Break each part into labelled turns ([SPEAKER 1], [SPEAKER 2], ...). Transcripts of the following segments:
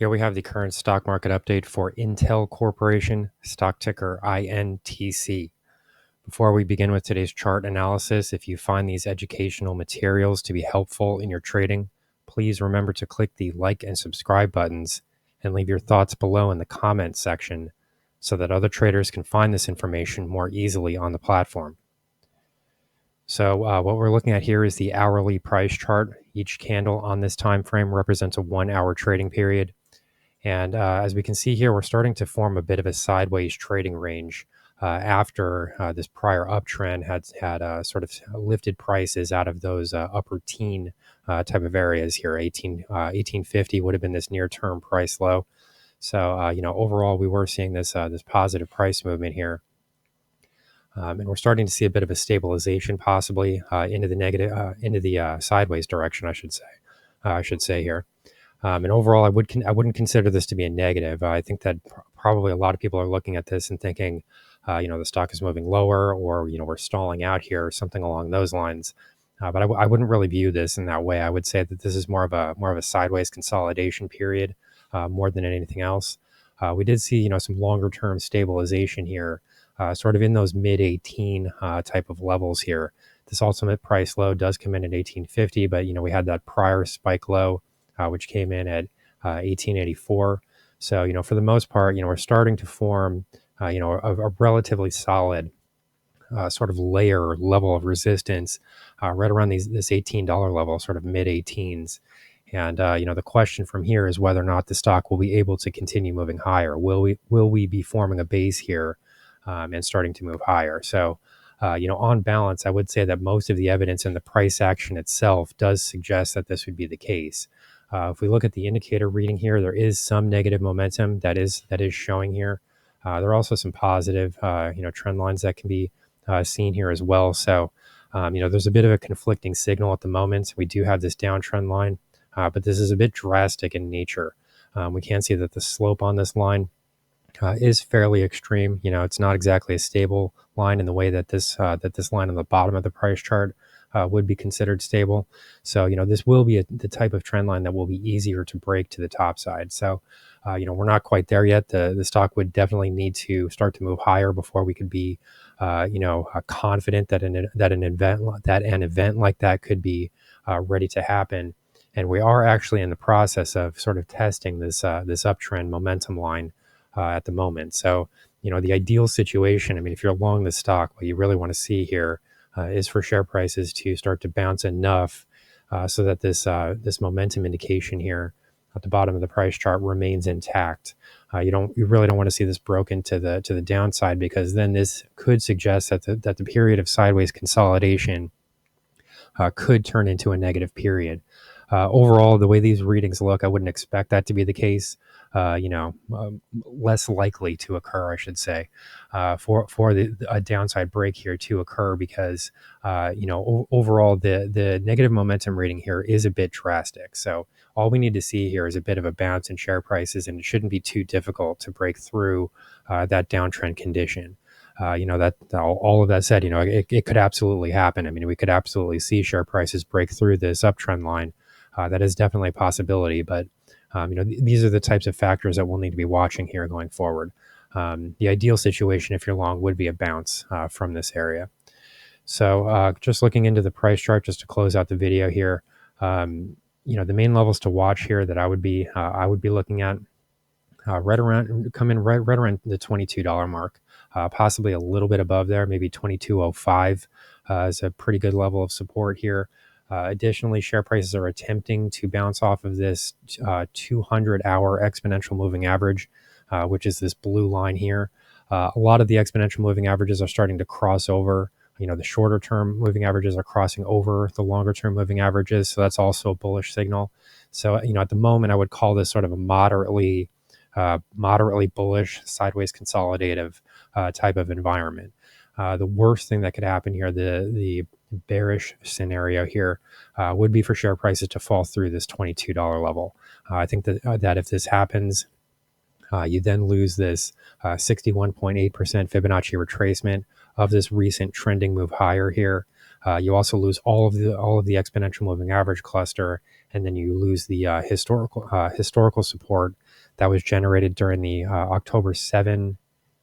[SPEAKER 1] Here we have the current stock market update for Intel Corporation, stock ticker INTC. Before we begin with today's chart analysis, if you find these educational materials to be helpful in your trading, please remember to click the like and subscribe buttons and leave your thoughts below in the comments section so that other traders can find this information more easily on the platform. So what we're looking at here is the hourly price chart. Each candle on this time frame represents a 1 hour trading period. And as we can see here, we're starting to form a bit of a sideways trading range after this prior uptrend had sort of lifted prices out of those upper teen type of areas here. 1850 would have been this near-term price low. So overall, we were seeing this positive price movement here. And we're starting to see a bit of a stabilization, possibly into the sideways direction, I should say here. And overall, I wouldn't consider this to be a negative. I think that probably a lot of people are looking at this and thinking, the stock is moving lower, or we're stalling out here, or something along those lines. But I wouldn't really view this in that way. I would say that this is more of a sideways consolidation period, more than anything else. We did see some longer term stabilization here, sort of in those mid 18 type of levels here. This ultimate price low does come in at 1850, but we had that prior spike low, which came in at 1884. So, for the most part, we're starting to form, a relatively solid sort of level of resistance right around this $18 level, sort of mid 18s. And, the question from here is whether or not the stock will be able to continue moving higher. Will we be forming a base here and starting to move higher? So, on balance, I would say that most of the evidence in the price action itself does suggest that this would be the case. If we look at the indicator reading here, there is some negative momentum that is showing here. There are also some positive, trend lines that can be seen here as well. So, there's a bit of a conflicting signal at the moment. We do have this downtrend line, but this is a bit drastic in nature. We can see that the slope on this line is fairly extreme. It's not exactly a stable line in the way that this line on the bottom of the price chart would be considered stable. So, this will be the type of trend line that will be easier to break to the top side. So, we're not quite there yet. The stock would definitely need to start to move higher before we could be, confident that an event like that could be ready to happen. And we are actually in the process of sort of testing this uptrend momentum line at the moment. So, the ideal situation, if you're long the stock, what you really want to see here is for share prices to start to bounce enough so that this momentum indication here at the bottom of the price chart remains intact. You really don't want to see this broken to the downside, because then this could suggest that the period of sideways consolidation could turn into a negative period. Overall, the way these readings look, I wouldn't expect that to be the case. Less likely to occur, I should say, for a downside break here to occur, because overall the negative momentum reading here is a bit drastic. So all we need to see here is a bit of a bounce in share prices, and it shouldn't be too difficult to break through that downtrend condition. That all of that said, it could absolutely happen. We could absolutely see share prices break through this uptrend line. That is definitely a possibility, but these are the types of factors that we'll need to be watching here going forward. The ideal situation, if you're long, would be a bounce from this area. So just looking into the price chart, just to close out the video here, the main levels to watch here that I would be looking at right around the $22 mark, possibly a little bit above there, maybe 22.05 is a pretty good level of support here. Additionally, share prices are attempting to bounce off of this 200-hour exponential moving average, which is this blue line here. A lot of the exponential moving averages are starting to cross over. The shorter term moving averages are crossing over the longer term moving averages. So that's also a bullish signal. So, at the moment, I would call this sort of a moderately bullish, sideways consolidative type of environment. The worst thing that could happen here, the bearish scenario here, would be for share prices to fall through this $22 level. I think that if this happens, you then lose this 61.8% Fibonacci retracement of this recent trending move higher here. You also lose all of the exponential moving average cluster, and then you lose the historical support that was generated during the October 7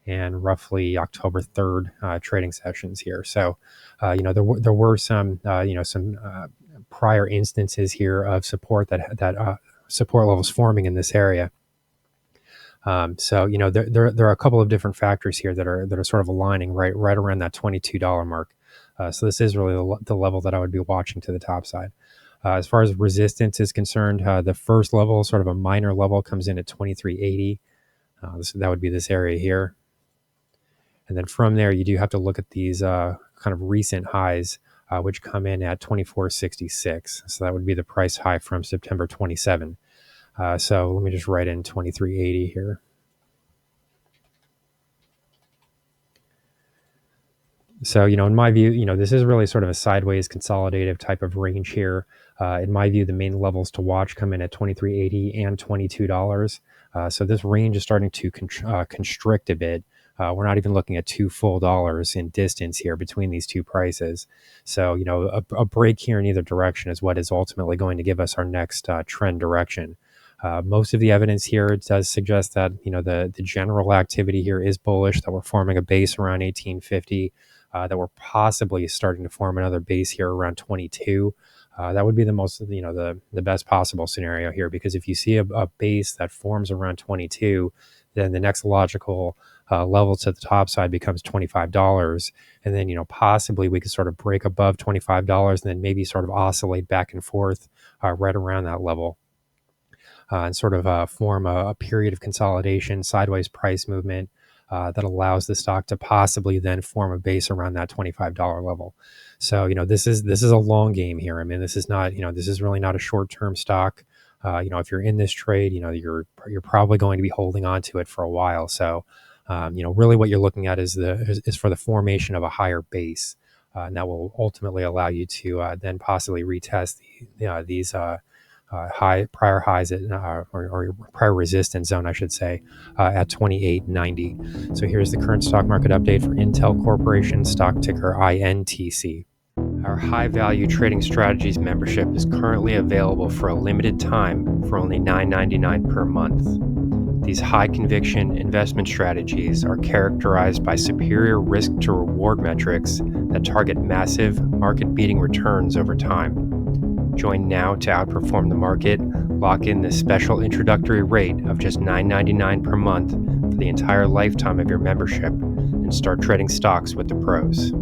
[SPEAKER 1] and roughly October 3rd trading sessions here. So, there were some prior instances here of support that support levels forming in this area. So there are a couple of different factors here that are sort of aligning right around that $22 mark. So this is really the level that I would be watching to the top side. As far as resistance is concerned, the first level, sort of a minor level, comes in at 2380. That would be this area here. And then from there, you do have to look at these kind of recent highs, which come in at 2466. So that would be the price high from September 27. So let me just write in 2380 here. So, in my view, this is really sort of a sideways consolidative type of range here. In my view, the main levels to watch come in at 2380 and $22. So this range is starting to constrict a bit. We're not even looking at $2 full in distance here between these two prices. So, a break here in either direction is what is ultimately going to give us our next trend direction. Most of the evidence here does suggest that, the general activity here is bullish, that we're forming a base around 1850. That we're possibly starting to form another base here around 22. That would be the most, the best possible scenario here, because if you see a base that forms around 22, then the next logical level to the top side becomes $25. And then, possibly we could sort of break above $25 and then maybe sort of oscillate back and forth right around that level. And sort of form a period of consolidation, sideways price movement, that allows the stock to possibly then form a base around that $25 level. So, this is a long game here. I mean, this is not, this is really not a short-term stock. If you're in this trade, you're probably going to be holding on to it for a while. So, really what you're looking at is for the formation of a higher base. And that will ultimately allow you to then possibly retest these prior highs at, or prior resistance zone, I should say, at 2890. So here's the current stock market update for Intel Corporation, stock ticker INTC. Our high value trading strategies membership is currently available for a limited time for only $9.99 per month. These high conviction investment strategies are characterized by superior risk to reward metrics that target massive market beating returns over time. Join now to outperform the market. Lock in this special introductory rate of just $9.99 per month for the entire lifetime of your membership and start trading stocks with the pros.